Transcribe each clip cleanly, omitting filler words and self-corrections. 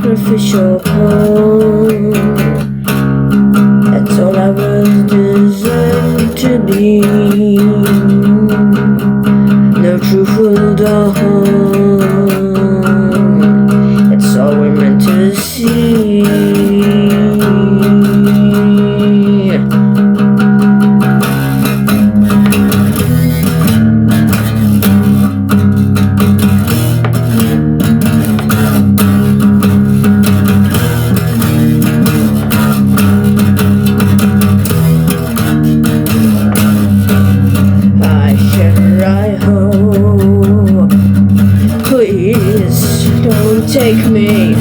sacrificial pawn. That's all I was designed to be. No truthful dawn. That's all we're meant to see. Please don't take me.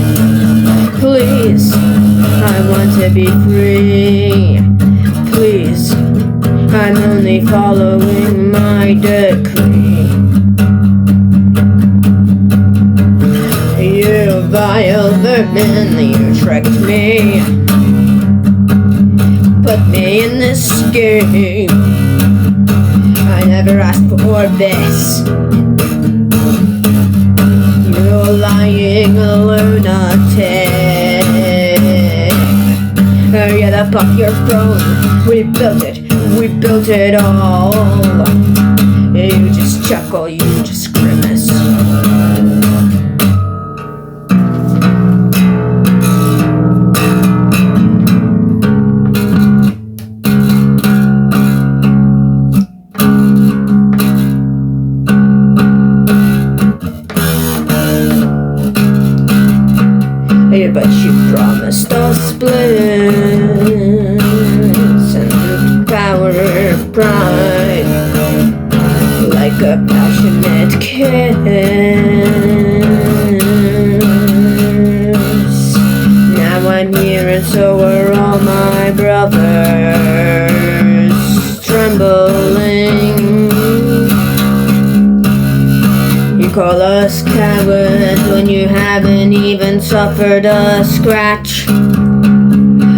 Please, I want to be free. Please, I'm only following my decree. You vile vermin, you tricked me. Put me in this game. I never asked for this. You're lying lunatic. Get up off your throne. We built it all. You just chuckle, you just grimace. But you promised us bliss and the power of pride, like a passionate kiss. Now I'm here and so are all my brothers, trembling. You call us cowards when you haven't even suffered a scratch.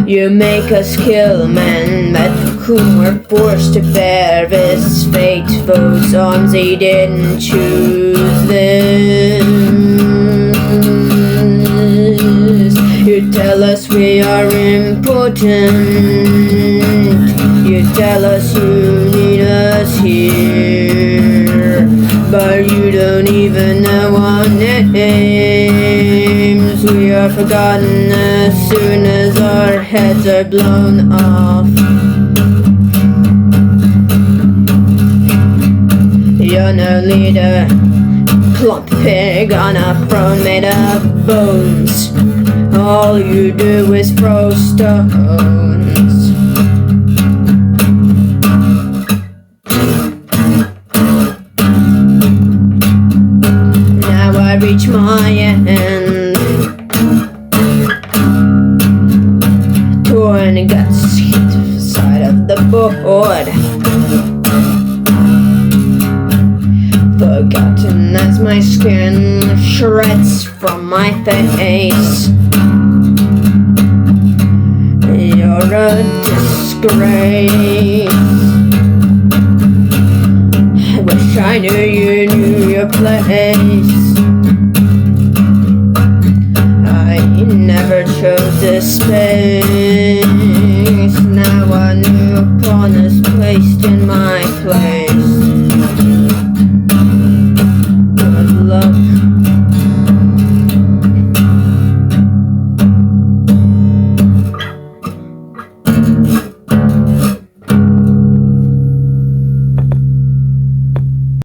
You make us kill men that whom we're forced to bear this fate. Foes' arms, they didn't choose this. You tell us we are important. You tell us you need us here, but you don't even know our names. We are forgotten as soon as our heads are blown off. You're no leader, plump pig on a throne made of bones. All you do is throw stones. I reach my end, torn guts hit the side of the board, forgotten as my skin shreds from my face. You're a disgrace. I wish I knew you knew your place. Never chose this space. Now a new pawn is placed in my place.